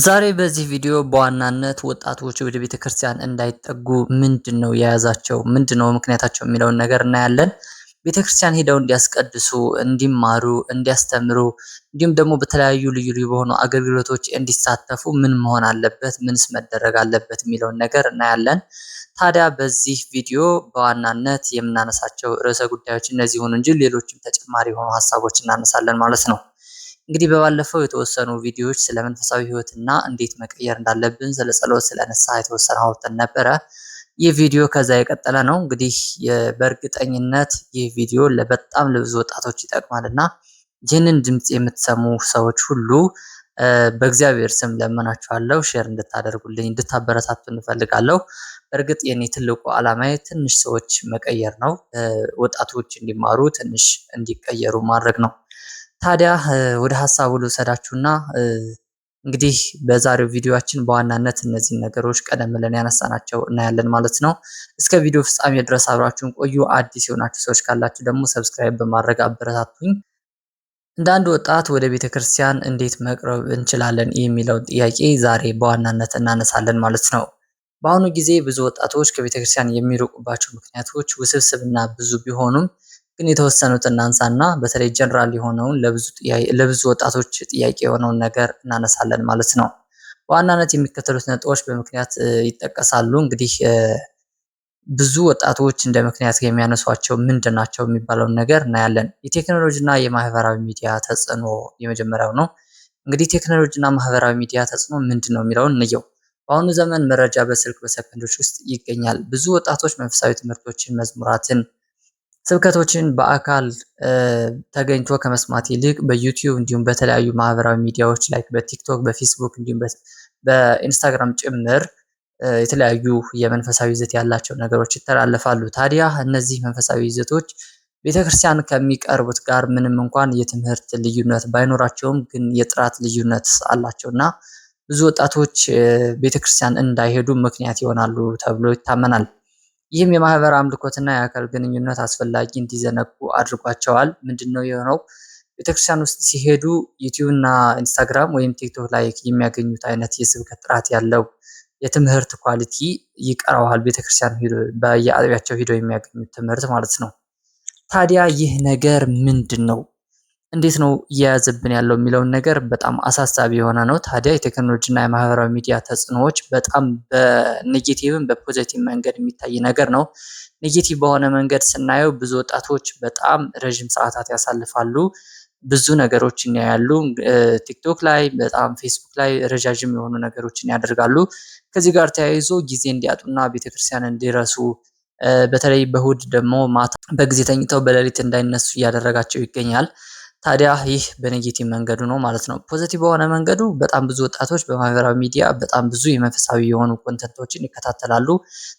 ዛሬ በዚህ ቪዲዮ በዋናነት ወጣቶች ወደ ቤተክርስቲያን እንዳይጠጉ ምንድነው የያዛቸው ምንድነው ምክንያታቸው የሚለውን ነገር እናያለን። ቤተክርስቲያን ሄደው እንዲያስቀድሱ፣ እንዲማሩ፣ እንዲያስተምሩ እንዲሁም ደግሞ በተለያዩ ልዩ ልዩ በሆኑ አገልግሎቶች እንዲሳተፉ ምን መሆን አለበት፣ ምንስ መደረግ አለበት የሚለውን ነገር እናያለን። ታዲያ በዚህ ቪዲዮ በዋናነት የምናነሳቸው ርዕሰ ጉዳዮች እነዚህ ሆኑ እንጂ ሌሎችም ተጨማሪ የሆኑ ሀሳቦች እናነሳለን ማለት ነው። እንግዲህ በባለፈው የተወሰኑ ቪዲዮዎች ስለ መንፈሳዊ ህይወትና እንዴት መቀየር እንዳለብን ስለ ጸሎት ስለ ንስሐ የተወሰነ አውርተን ነበረ። ይህ ቪዲዮ ከዛ የቀጠለ ነው። እንግዲህ በእርግጠኝነት ይህ ቪዲዮ በጣም ለብዙ ወጣቶች ይጠቅማልና ይህንን ድምጽ የምትሰሙ ሰዎች ሁሉ በእግዚአብሔር ስም ለምናችኋለሁ ሼር እንድታደርጉልኝ እንድታበረታቱ እንፈልጋለሁ። በእርግጥ የኔ ትልቁ ዓላማዬ ትንሽ ሰዎች መቀየር ነው። ወጣቶች እንዲማሩ ትንሽ እንዲቀየሩ ማድረግ ነው። ታዲያ ወደ ሀሳቡ ልውሰዳችሁና እንግዲህ በዛሬው ቪዲዮአችን በዋናነት እነዚህን ነገሮች ቀደም ብለን ያነሳናቸው እናያለን ማለት ነው። እስከ ቪዲዮ ፍጻሜ ድረስ አብራችሁን ቆዩ። አዲስ የሆናችሁ ሰዎች ካላችሁ ደግሞ ሰብስክራይብ በማድረግ አበረታቱኝ። እንደ አንድ ወጣት ወደ ቤተክርስቲያን እንዴት መቅረብ እንችላለን የሚለውን ጥያቄ ዛሬ በዋናነት እናነሳለን ማለት ነው። በአሁኑ ጊዜ ብዙ ወጣቶች ከቤተክርስቲያን የሚርቁባቸው ምክንያቶች ውስብስብና ብዙ ቢሆኑም ግን የተወሰኑትን እናንሳና በተለይ ጀነራል የሆነውን ለብዙ ወጣቶች ጥያቄ የሆነውን ነገር እናነሳለን ማለት ነው። በዋናነት የሚከተሉት ነጥቦች በምክንያት ይጠቀሳሉ። እንግዲህ ብዙ ወጣቶች እንደ ምክንያት የሚያነሷቸው ምንድናቸው የሚባለውን ነገር እናያለን። የቴክኖሎጂና የማህበራዊ ሚዲያ ተጽዕኖ የመጀመሪያው ነው። እንግዲህ ቴክኖሎጂና ማህበራዊ ሚዲያ ተጽዕኖ ምንድነው የሚለውን እንየው። በአሁኑ ዘመን መረጃ በስልክ በሰከንዶች ውስጥ ይገኛል። ብዙ ወጣቶች መንፈሳዊ ትምህርቶችን፣ መዝሙራትን፣ ስብከቶችን በአካል ተገኝቶ ከመስማት ይልቅ በዩቲዩብ እንዲሁም በተለያዩ ማህበራዊ ሚዲያዎች ላይ በቲክቶክ፣ በፌስቡክ እንዲሁም በኢንስታግራም ጭምር የተለያዩ የመንፈሳዊ ይዘት ያላቸው ነገሮች ይተላለፋሉ። ታዲያ እነዚህ መንፈሳዊ ይዘቶች ቤተክርስቲያን ከሚቀርቡት ጋር ምንም እንኳን የትምህርት ልዩነት ባይኖራቸውም ግን የጥራት ልዩነት አላቸውና ብዙ ወጣቶች ቤተክርስቲያን እንዳይሄዱ ምክንያት ይሆናሉ ተብሎ ይታመናል። ይህም የማህበር አምልኮትና የአካል ግንኙነት አስፈላጊ እንዲዘነጉ አድርጓቸዋል። ምንድነው የሆነው? ቤተክርስቲያን ውስጥ ሲሄዱ ዩቲዩብ እና ኢንስታግራም ወይም ቲክቶክ ላይ የሚያገኙት አይነት የስብከት ጥራት ያለው የትምህርት ኳሊቲ ይቀረዋል። ቤተክርስቲያን በየአጥቢያቸው ሄደው የሚያገኙት ትምህርት ማለት ነው። ታዲያ ይህ ነገር ምንድነው? እንዴት ነው እየያዘብን ያለው የሚለውን ነገር በጣም አሳሳቢ የሆነ ነው። ታዲያ የቴክኖሎጂ እና የማህበራዊ ሚዲያ ተጽዕኖዎች በጣም በኔጌቲቭም በፖዚቲቭ መንገድ የሚታይ ነገር ነው። ኔጌቲቭ በሆነ መንገድ ስናየው ብዙ ወጣቶች በጣም ረዥም ሰዓታት ያሳልፋሉ። ብዙ ነገሮችን ያያሉ። ቲክቶክ ላይ በጣም ፌስቡክ ላይ ረዣዥም የሆኑ ነገሮችን ያደርጋሉ። ከዚህ ጋር ተያይዞ ጊዜ እንዲያጡና ቤተክርስቲያን እንዲረሱ በተለይ በእሁድ ደግሞ ማታ በጊዜ ተኝተው በሌሊት እንዳይነሱ እያደረጋቸው ይገኛል። ታዲያ ይህ በኔጌቲቭ መንገዱ ነው ማለት ነው። ፖዚቲቭ በሆነ መንገዱ በጣም ብዙ ወጣቶች በማህበራዊ ሚዲያ በጣም ብዙ የመንፈሳዊ የሆኑ ኮንተንቶችን ይከታተላሉ።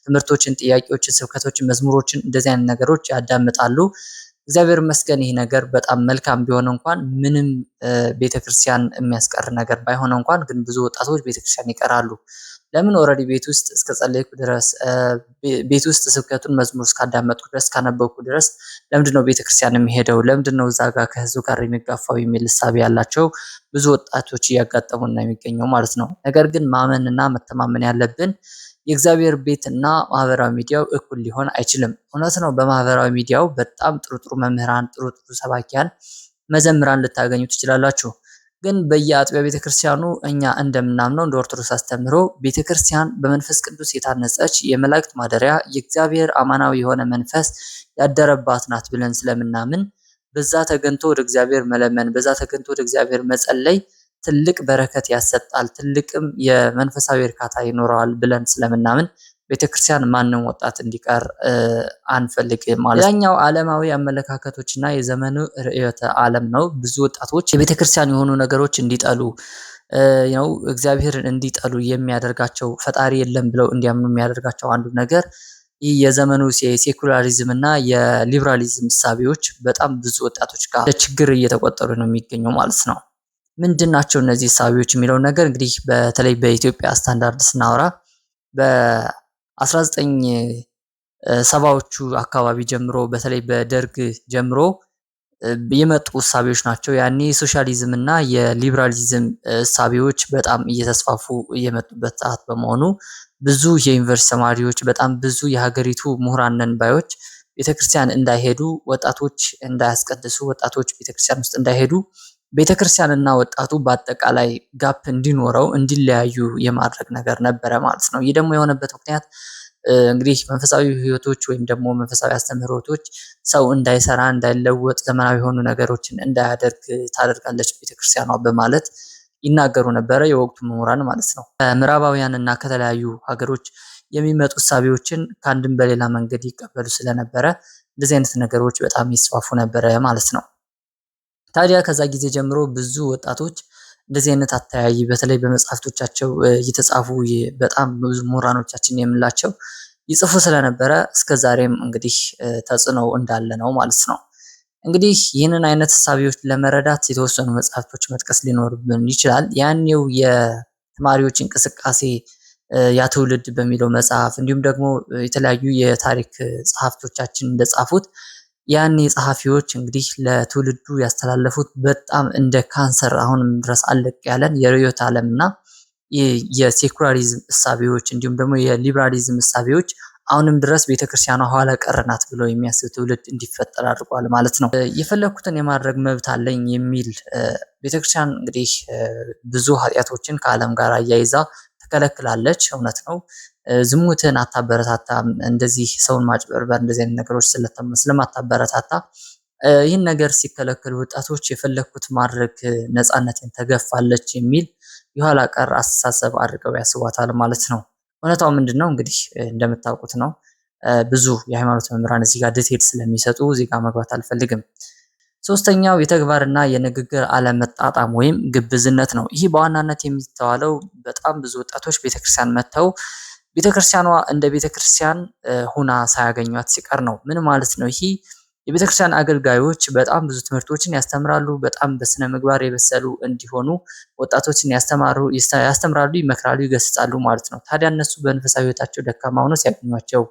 ትምህርቶችን፣ ጥያቄዎችን፣ ስብከቶችን፣ መዝሙሮችን እንደዚህ አይነት ነገሮች ያዳምጣሉ። እግዚአብሔር ይመስገን ይህ ነገር በጣም መልካም ቢሆን እንኳን ምንም ቤተክርስቲያን የሚያስቀር ነገር ባይሆን እንኳን ግን ብዙ ወጣቶች ቤተክርስቲያን ይቀራሉ። ለምን? ኦልሬዲ ቤት ውስጥ እስከ ጸለይኩ ድረስ ቤት ውስጥ ስብከቱን መዝሙር እስካዳመጥኩ ድረስ ካነበብኩ ድረስ ለምንድነው ቤተክርስቲያን የሚሄደው? ለምንድነው እዛ ጋር ከህዝቡ ጋር የሚጋፋው የሚል እሳቤ ያላቸው ብዙ ወጣቶች እያጋጠሙና የሚገኘው ማለት ነው። ነገር ግን ማመንና መተማመን ያለብን የእግዚአብሔር ቤትና ማህበራዊ ሚዲያው እኩል ሊሆን አይችልም። እውነት ነው። በማህበራዊ ሚዲያው በጣም ጥሩ ጥሩ መምህራን፣ ጥሩ ጥሩ ሰባኪያን፣ መዘምራን ልታገኙ ትችላላችሁ። ግን በየአጥቢያ ቤተክርስቲያኑ እኛ እንደምናምነው እንደ ኦርቶዶክስ አስተምህሮ ቤተክርስቲያን በመንፈስ ቅዱስ የታነጸች የመላእክት ማደሪያ የእግዚአብሔር አማናዊ የሆነ መንፈስ ያደረባት ናት ብለን ስለምናምን በዛ ተገንቶ ወደ እግዚአብሔር መለመን፣ በዛ ተገንቶ ወደ እግዚአብሔር መጸለይ ትልቅ በረከት ያሰጣል፣ ትልቅም የመንፈሳዊ እርካታ ይኖረዋል ብለን ስለምናምን ቤተክርስቲያን ማንም ወጣት እንዲቀር አንፈልግም ማለት ነው። ሌላኛው ዓለማዊ አመለካከቶችና የዘመኑ ርዕዮተ ዓለም ነው። ብዙ ወጣቶች የቤተክርስቲያን የሆኑ ነገሮች እንዲጠሉ ነው እግዚአብሔርን እንዲጠሉ የሚያደርጋቸው ፈጣሪ የለም ብለው እንዲያምኑ የሚያደርጋቸው አንዱ ነገር ይህ የዘመኑ የሴኩላሪዝም እና የሊበራሊዝም እሳቤዎች በጣም ብዙ ወጣቶች ጋር ችግር እየተቆጠሩ ነው የሚገኘው ማለት ነው። ምንድናቸው እነዚህ እሳቤዎች የሚለውን ነገር እንግዲህ በተለይ በኢትዮጵያ ስታንዳርድ ስናወራ በ1970ዎቹ አካባቢ ጀምሮ በተለይ በደርግ ጀምሮ የመጡ እሳቤዎች ናቸው። ያኔ የሶሻሊዝም እና የሊበራሊዝም እሳቤዎች በጣም እየተስፋፉ የመጡበት ሰዓት በመሆኑ ብዙ የዩኒቨርሲቲ ተማሪዎች በጣም ብዙ የሀገሪቱ ምሁራን ነን ባዮች ቤተክርስቲያን እንዳይሄዱ፣ ወጣቶች እንዳያስቀድሱ፣ ወጣቶች ቤተክርስቲያን ውስጥ እንዳይሄዱ፣ ቤተክርስቲያንና ወጣቱ በአጠቃላይ ጋፕ እንዲኖረው እንዲለያዩ የማድረግ ነገር ነበረ ማለት ነው። ይህ ደግሞ የሆነበት ምክንያት እንግዲህ መንፈሳዊ ህይወቶች ወይም ደግሞ መንፈሳዊ አስተምህሮቶች ሰው እንዳይሰራ፣ እንዳይለወጥ፣ ዘመናዊ የሆኑ ነገሮችን እንዳያደርግ ታደርጋለች ቤተክርስቲያኗ በማለት ይናገሩ ነበረ የወቅቱ ምሁራን ማለት ነው። ከምዕራባውያን እና ከተለያዩ ሀገሮች የሚመጡ እሳቤዎችን ከአንድም በሌላ መንገድ ይቀበሉ ስለነበረ እንደዚህ አይነት ነገሮች በጣም ይስፋፉ ነበረ ማለት ነው። ታዲያ ከዛ ጊዜ ጀምሮ ብዙ ወጣቶች እንደዚህ አይነት አተያይ በተለይ በመጽሐፍቶቻቸው እየተጻፉ በጣም ብዙ ምሁራኖቻችን የምንላቸው ይጽፉ ስለነበረ እስከዛሬም እንግዲህ ተጽዕኖ እንዳለ ነው ማለት ነው። እንግዲህ ይህንን አይነት እሳቤዎች ለመረዳት የተወሰኑ መጽሐፍቶች መጥቀስ ሊኖርብን ይችላል። ያኔው የተማሪዎች እንቅስቃሴ ያ ትውልድ በሚለው መጽሐፍ እንዲሁም ደግሞ የተለያዩ የታሪክ ጸሐፍቶቻችን እንደጻፉት ያኔ ጸሐፊዎች እንግዲህ ለትውልዱ ያስተላለፉት በጣም እንደ ካንሰር አሁንም ድረስ አለቅ ያለን የርዕዮተ ዓለም እና የሴኩላሪዝም እሳቤዎች እንዲሁም ደግሞ የሊበራሊዝም እሳቤዎች አሁንም ድረስ ቤተክርስቲያኗ ኋላ ቀር ናት ብለው የሚያስብ ትውልድ እንዲፈጠር አድርጓል ማለት ነው። የፈለኩትን የማድረግ መብት አለኝ የሚል ቤተክርስቲያን እንግዲህ ብዙ ኃጢአቶችን ከዓለም ጋር አያይዛ ትከለክላለች። እውነት ነው። ዝሙትን አታበረታታም። እንደዚህ ሰውን ማጭበርበር እንደዚህ አይነት ነገሮች ስለማታበረታታ ይህን ነገር ሲከለከሉ ወጣቶች የፈለኩት ማድረግ ነፃነትን ተገፋለች የሚል የኋላ ቀር አስተሳሰብ አድርገው ያስቧታል ማለት ነው። እውነታው ምንድነው? እንግዲህ እንደምታውቁት ነው። ብዙ የሃይማኖት መምህራን እዚህ ጋር ዲቴል ስለሚሰጡ እዚህ ጋር መግባት አልፈልግም። ሶስተኛው የተግባርና የንግግር አለመጣጣም ወይም ግብዝነት ነው። ይህ በዋናነት የሚስተዋለው በጣም ብዙ ወጣቶች ቤተክርስቲያን መጥተው ቤተክርስቲያኗ እንደ ቤተክርስቲያን ሁና ሳያገኟት ሲቀር ነው። ምን ማለት ነው? ይህ የቤተክርስቲያን አገልጋዮች በጣም ብዙ ትምህርቶችን ያስተምራሉ። በጣም በስነ ምግባር የበሰሉ እንዲሆኑ ወጣቶችን ያስተምራሉ፣ ይመክራሉ፣ ይገስጻሉ ማለት ነው። ታዲያ እነሱ በመንፈሳዊ ሕይወታቸው ደካማ ሆነው ሲያገኟቸው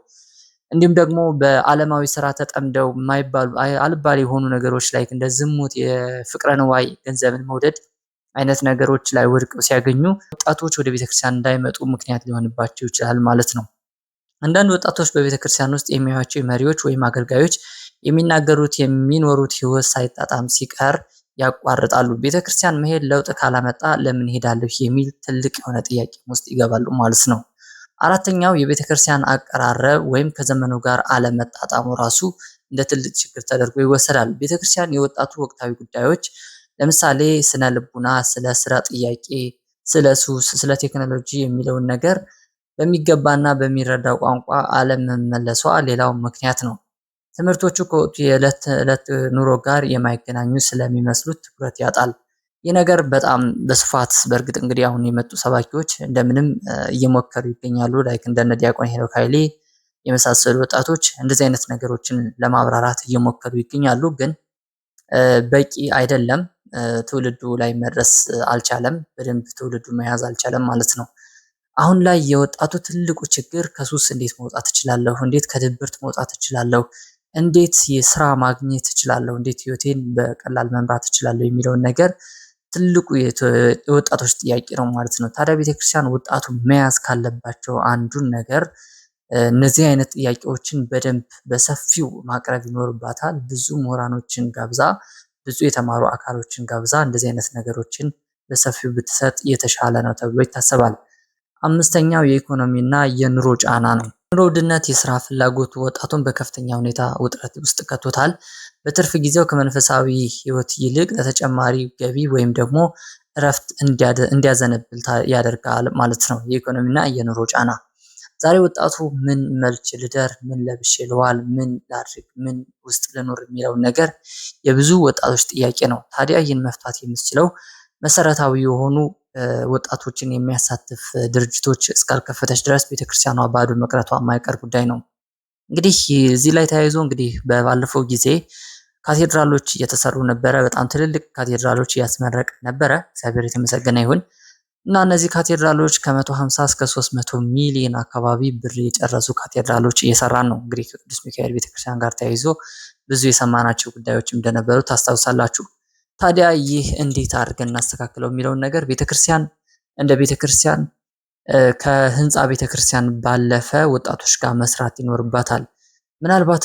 እንዲሁም ደግሞ በዓለማዊ ስራ ተጠምደው የማይባሉ አልባሌ የሆኑ ነገሮች ላይ እንደ ዝሙት፣ የፍቅረ ንዋይ፣ ገንዘብን መውደድ አይነት ነገሮች ላይ ወድቀው ሲያገኙ ወጣቶች ወደ ቤተክርስቲያን እንዳይመጡ ምክንያት ሊሆንባቸው ይችላል ማለት ነው። አንዳንድ ወጣቶች በቤተክርስቲያን ውስጥ የሚያዩዋቸው መሪዎች ወይም አገልጋዮች የሚናገሩት የሚኖሩት ህይወት ሳይጣጣም ሲቀር ያቋርጣሉ። ቤተክርስቲያን መሄድ ለውጥ ካላመጣ ለምን ሄዳለሁ የሚል ትልቅ የሆነ ጥያቄ ውስጥ ይገባሉ ማለት ነው። አራተኛው የቤተክርስቲያን አቀራረብ ወይም ከዘመኑ ጋር አለመጣጣሙ ራሱ እንደ ትልቅ ችግር ተደርጎ ይወሰዳል። ቤተክርስቲያን የወጣቱ ወቅታዊ ጉዳዮች ለምሳሌ ስነ ልቡና፣ ስለ ስራ ጥያቄ፣ ስለ ሱስ፣ ስለ ቴክኖሎጂ የሚለውን ነገር በሚገባና በሚረዳው ቋንቋ አለመመለሷ ሌላው ምክንያት ነው። ትምህርቶቹ ከወቅቱ የዕለት ተዕለት ኑሮ ጋር የማይገናኙ ስለሚመስሉት ትኩረት ያጣል። ይህ ነገር በጣም በስፋት በእርግጥ እንግዲህ አሁን የመጡ ሰባኪዎች እንደምንም እየሞከሩ ይገኛሉ። ላይክ እንደነ ዲያቆን ሄኖክ ኃይሌ የመሳሰሉ ወጣቶች እንደዚህ አይነት ነገሮችን ለማብራራት እየሞከሩ ይገኛሉ። ግን በቂ አይደለም። ትውልዱ ላይ መድረስ አልቻለም። በደንብ ትውልዱ መያዝ አልቻለም ማለት ነው። አሁን ላይ የወጣቱ ትልቁ ችግር ከሱስ እንዴት መውጣት እችላለሁ? እንዴት ከድብርት መውጣት እችላለሁ? እንዴት የስራ ማግኘት እችላለሁ? እንዴት ህይወቴን በቀላል መምራት እችላለሁ? የሚለውን ነገር ትልቁ የወጣቶች ጥያቄ ነው ማለት ነው። ታዲያ ቤተክርስቲያን ወጣቱ መያዝ ካለባቸው አንዱን ነገር እነዚህ አይነት ጥያቄዎችን በደንብ በሰፊው ማቅረብ ይኖርባታል። ብዙ ምሁራኖችን ጋብዛ፣ ብዙ የተማሩ አካሎችን ጋብዛ እንደዚህ አይነት ነገሮችን በሰፊው ብትሰጥ የተሻለ ነው ተብሎ ይታሰባል። አምስተኛው የኢኮኖሚና የኑሮ ጫና ነው። ኑሮ ውድነት የስራ ፍላጎት ወጣቱን በከፍተኛ ሁኔታ ውጥረት ውስጥ ከቶታል። በትርፍ ጊዜው ከመንፈሳዊ ህይወት ይልቅ ለተጨማሪ ገቢ ወይም ደግሞ እረፍት እንዲያዘነብል ያደርጋል ማለት ነው። የኢኮኖሚና የኑሮ ጫና ዛሬ ወጣቱ ምን መልች ልደር፣ ምን ለብሼ ልዋል፣ ምን ላድርግ፣ ምን ውስጥ ልኖር የሚለውን ነገር የብዙ ወጣቶች ጥያቄ ነው። ታዲያ ይህን መፍታት የምትችለው መሰረታዊ የሆኑ ወጣቶችን የሚያሳትፍ ድርጅቶች እስካልከፈተች ድረስ ቤተክርስቲያኗ ባዶ መቅረቷ የማይቀር ጉዳይ ነው። እንግዲህ እዚህ ላይ ተያይዞ እንግዲህ በባለፈው ጊዜ ካቴድራሎች እየተሰሩ ነበረ። በጣም ትልልቅ ካቴድራሎች እያስመረቀ ነበረ። እግዚአብሔር የተመሰገነ ይሁን እና እነዚህ ካቴድራሎች ከ150 እስከ 300 ሚሊዮን አካባቢ ብር የጨረሱ ካቴድራሎች እየሰራን ነው። እንግዲህ ከቅዱስ ሚካኤል ቤተክርስቲያን ጋር ተያይዞ ብዙ የሰማናቸው ጉዳዮች እንደነበሩ ታስታውሳላችሁ። ታዲያ ይህ እንዴት አድርገን እናስተካክለው የሚለውን ነገር ቤተክርስቲያን እንደ ቤተክርስቲያን ከህንፃ ቤተክርስቲያን ባለፈ ወጣቶች ጋር መስራት ይኖርባታል። ምናልባት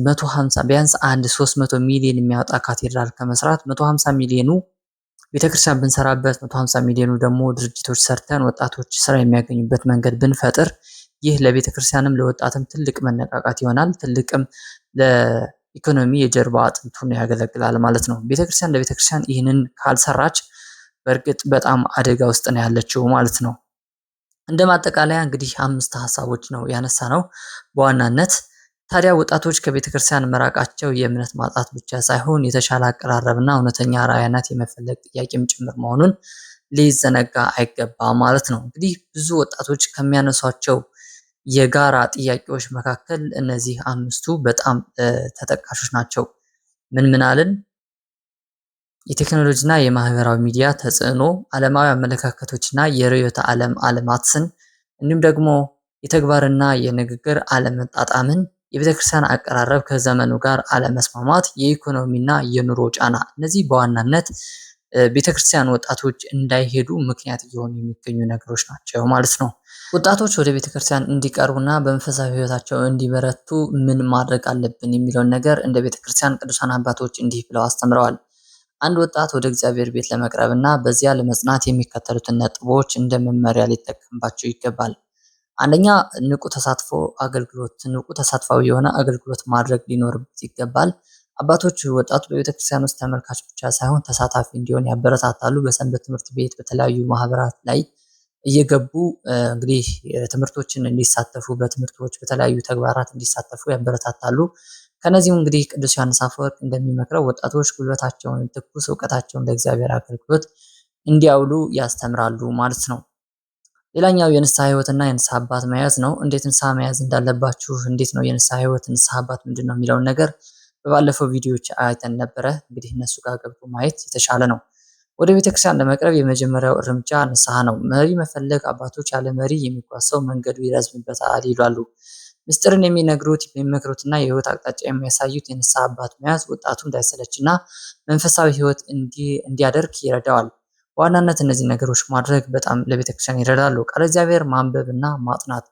150 ቢያንስ 300 ሚሊዮን የሚያወጣ ካቴድራል ከመስራት 150 ሚሊዮኑ ቤተክርስቲያን ብንሰራበት 150 ሚሊዮኑ ደግሞ ድርጅቶች ሰርተን ወጣቶች ስራ የሚያገኙበት መንገድ ብንፈጥር ይህ ለቤተክርስቲያንም ለወጣትም ትልቅ መነቃቃት ይሆናል። ትልቅም ለኢኮኖሚ የጀርባ አጥንቱን ያገለግላል ማለት ነው። ቤተክርስቲያን ለቤተክርስቲያን ይህንን ካልሰራች በእርግጥ በጣም አደጋ ውስጥ ነው ያለችው ማለት ነው። እንደ ማጠቃለያ እንግዲህ 5 ሀሳቦች ነው ያነሳ ነው በዋናነት። ታዲያ ወጣቶች ከቤተክርስቲያን መራቃቸው የእምነት ማጣት ብቻ ሳይሆን የተሻለ አቀራረብና እውነተኛ ራዕይነት የመፈለግ ጥያቄም ጭምር መሆኑን ሊዘነጋ አይገባም ማለት ነው። እንግዲህ ብዙ ወጣቶች ከሚያነሷቸው የጋራ ጥያቄዎች መካከል እነዚህ 5ቱ በጣም ተጠቃሾች ናቸው። ምን አልን? የቴክኖሎጂና የማህበራዊ ሚዲያ ተጽዕኖ፣ ዓለማዊ አመለካከቶችና የርዕዮተ ዓለም አለማትስን፣ እንዲሁም ደግሞ የተግባርና የንግግር አለመጣጣምን፣ የቤተክርስቲያን አቀራረብ ከዘመኑ ጋር አለመስማማት፣ የኢኮኖሚና የኑሮ ጫና። እነዚህ በዋናነት ቤተክርስቲያን ወጣቶች እንዳይሄዱ ምክንያት እየሆኑ የሚገኙ ነገሮች ናቸው ማለት ነው። ወጣቶች ወደ ቤተክርስቲያን እንዲቀርቡና በመንፈሳዊ ሕይወታቸው እንዲበረቱ ምን ማድረግ አለብን የሚለውን ነገር እንደ ቤተክርስቲያን ቅዱሳን አባቶች እንዲህ ብለው አስተምረዋል። አንድ ወጣት ወደ እግዚአብሔር ቤት ለመቅረብ እና በዚያ ለመጽናት የሚከተሉትን ነጥቦች እንደ መመሪያ ሊጠቀምባቸው ይገባል። አንደኛ፣ ንቁ ተሳትፏዊ የሆነ አገልግሎት ማድረግ ሊኖርበት ይገባል። አባቶች ወጣቱ በቤተክርስቲያን ውስጥ ተመልካች ብቻ ሳይሆን ተሳታፊ እንዲሆን ያበረታታሉ። በሰንበት ትምህርት ቤት፣ በተለያዩ ማህበራት ላይ እየገቡ እንግዲህ ትምህርቶችን እንዲሳተፉ፣ በትምህርቶች በተለያዩ ተግባራት እንዲሳተፉ ያበረታታሉ። ከነዚህም እንግዲህ ቅዱስ ዮሐንስ አፈወርቅ እንደሚመክረው ወጣቶች ጉልበታቸውን፣ ትኩስ እውቀታቸውን ለእግዚአብሔር አገልግሎት እንዲያውሉ ያስተምራሉ ማለት ነው። ሌላኛው የንስሐ ህይወትና የንስሐ አባት መያዝ ነው። እንዴት ንስሐ መያዝ እንዳለባችሁ፣ እንዴት ነው የንስሐ ህይወት፣ ንስሐ አባት ምንድን ነው የሚለውን ነገር በባለፈው ቪዲዮዎች አይተን ነበረ። እንግዲህ እነሱ ጋር ገብቶ ማየት የተሻለ ነው። ወደ ቤተክርስቲያን ለመቅረብ የመጀመሪያው እርምጃ ንስሐ ነው። መሪ መፈለግ። አባቶች ያለ መሪ የሚጓዝ ሰው መንገዱ ይረዝምበታል ይላሉ። ምስጢርን የሚነግሩት የሚመክሩትና የህይወት አቅጣጫ የሚያሳዩት የንስሐ አባት መያዝ ወጣቱ እንዳይሰለችና መንፈሳዊ ህይወት እንዲያደርግ ይረዳዋል። በዋናነት እነዚህ ነገሮች ማድረግ በጣም ለቤተክርስቲያን ይረዳሉ። ቃለ እግዚአብሔር ማንበብ እና ማጥናት፣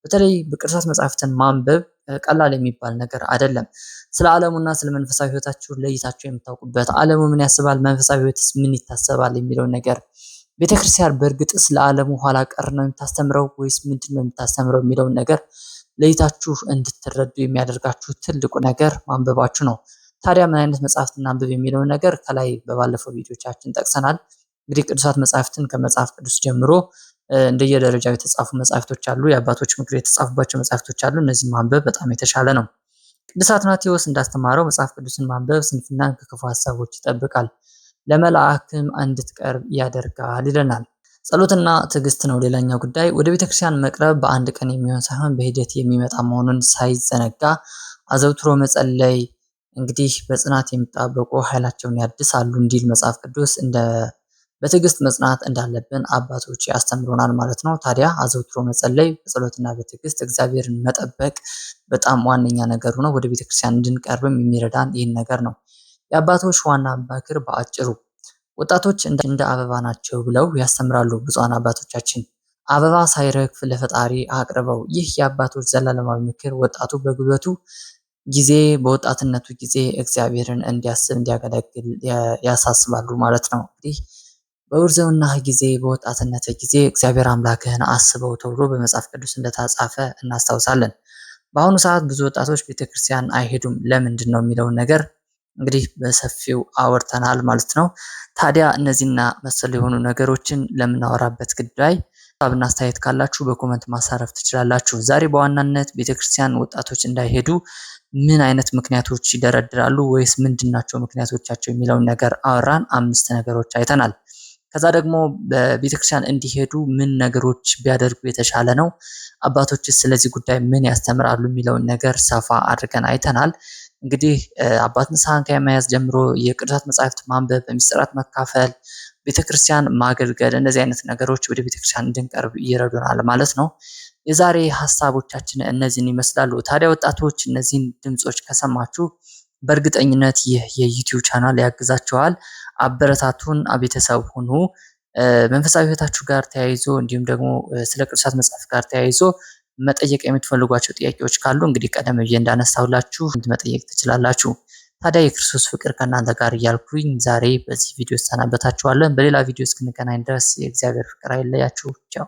በተለይ በቅዱሳት መጻሕፍትን ማንበብ ቀላል የሚባል ነገር አይደለም። ስለ ዓለሙና ስለ መንፈሳዊ ህይወታችሁ ለይታችሁ የምታውቁበት፣ ዓለሙ ምን ያስባል፣ መንፈሳዊ ህይወትስ ምን ይታሰባል የሚለውን ነገር፣ ቤተክርስቲያን በእርግጥስ ለዓለሙ ኋላ ቀር ነው የምታስተምረው ወይስ ምንድን ነው የምታስተምረው የሚለውን ነገር ለይታችሁ እንድትረዱ የሚያደርጋችሁ ትልቁ ነገር ማንበባችሁ ነው። ታዲያ ምን አይነት መጽሐፍት እናንብብ የሚለውን ነገር ከላይ በባለፈው ቪዲዮቻችን ጠቅሰናል። እንግዲህ ቅዱሳት መጽሐፍትን ከመጽሐፍ ቅዱስ ጀምሮ እንደየደረጃው የተጻፉ መጽሐፍቶች አሉ። የአባቶች ምክር የተጻፉባቸው መጽሐፍቶች አሉ። እነዚህ ማንበብ በጣም የተሻለ ነው። ቅዱስ አትናቴዎስ እንዳስተማረው መጽሐፍ ቅዱስን ማንበብ ስንፍናን ከክፉ ሀሳቦች ይጠብቃል፣ ለመላእክትም እንድትቀርብ ያደርጋል ይለናል። ጸሎትና ትዕግስት ነው ሌላኛው ጉዳይ። ወደ ቤተክርስቲያን መቅረብ በአንድ ቀን የሚሆን ሳይሆን በሂደት የሚመጣ መሆኑን ሳይዘነጋ አዘውትሮ መጸለይ እንግዲህ በጽናት የሚጣበቁ ኃይላቸውን ያድሳሉ እንዲል መጽሐፍ ቅዱስ በትዕግስት መጽናት እንዳለብን አባቶች ያስተምሩናል ማለት ነው። ታዲያ አዘውትሮ መጸለይ፣ በጸሎትና በትዕግስት እግዚአብሔርን መጠበቅ በጣም ዋነኛ ነገሩ ነው። ወደ ቤተክርስቲያን እንድንቀርብም የሚረዳን ይህን ነገር ነው። የአባቶች ዋና ምክር በአጭሩ ወጣቶች እንደ አበባ ናቸው ብለው ያስተምራሉ ብፁዓን አባቶቻችን። አበባ ሳይረግፍ ለፈጣሪ አቅርበው። ይህ የአባቶች ዘላለማዊ ምክር ወጣቱ በጉልበቱ ጊዜ በወጣትነቱ ጊዜ እግዚአብሔርን እንዲያስብ እንዲያገለግል ያሳስባሉ ማለት ነው። እንግዲህ በውርዘውና ጊዜ በወጣትነት ጊዜ እግዚአብሔር አምላክህን አስበው ተብሎ በመጽሐፍ ቅዱስ እንደተጻፈ እናስታውሳለን። በአሁኑ ሰዓት ብዙ ወጣቶች ቤተክርስቲያን አይሄዱም። ለምንድን ነው የሚለውን ነገር እንግዲህ በሰፊው አወርተናል ማለት ነው። ታዲያ እነዚህና መሰል የሆኑ ነገሮችን ለምናወራበት ጉዳይ ሀሳብና አስተያየት ካላችሁ በኮመንት ማሳረፍ ትችላላችሁ። ዛሬ በዋናነት ቤተክርስቲያን ወጣቶች እንዳይሄዱ ምን አይነት ምክንያቶች ይደረድራሉ ወይስ ምንድናቸው ምክንያቶቻቸው የሚለውን ነገር አወራን። 5 ነገሮች አይተናል። ከዛ ደግሞ በቤተክርስቲያን እንዲሄዱ ምን ነገሮች ቢያደርጉ የተሻለ ነው፣ አባቶችስ ስለዚህ ጉዳይ ምን ያስተምራሉ የሚለውን ነገር ሰፋ አድርገን አይተናል። እንግዲህ አባት ንስሐን ከመያዝ ጀምሮ የቅዱሳት መጻሕፍት ማንበብ፣ በሚስጥራት መካፈል፣ ቤተክርስቲያን ማገልገል፣ እንደዚህ አይነት ነገሮች ወደ ቤተክርስቲያን እንድንቀርብ ይረዱናል ማለት ነው። የዛሬ ሀሳቦቻችን እነዚህን ይመስላሉ። ታዲያ ወጣቶች እነዚህን ድምጾች ከሰማችሁ በእርግጠኝነት ይህ የዩቲዩብ ቻናል ያግዛችኋል። አበረታቱን፣ ቤተሰብ ሁኑ። መንፈሳዊ ህይወታችሁ ጋር ተያይዞ እንዲሁም ደግሞ ስለ ቅዱሳት መጽሐፍ ጋር ተያይዞ መጠየቅ የምትፈልጓቸው ጥያቄዎች ካሉ እንግዲህ ቀደም ብዬ እንዳነሳሁላችሁ መጠየቅ ትችላላችሁ። ታዲያ የክርስቶስ ፍቅር ከእናንተ ጋር እያልኩኝ ዛሬ በዚህ ቪዲዮ እሰናበታችኋለን። በሌላ ቪዲዮ እስክንገናኝ ድረስ የእግዚአብሔር ፍቅር አይለያችሁ። ቻው።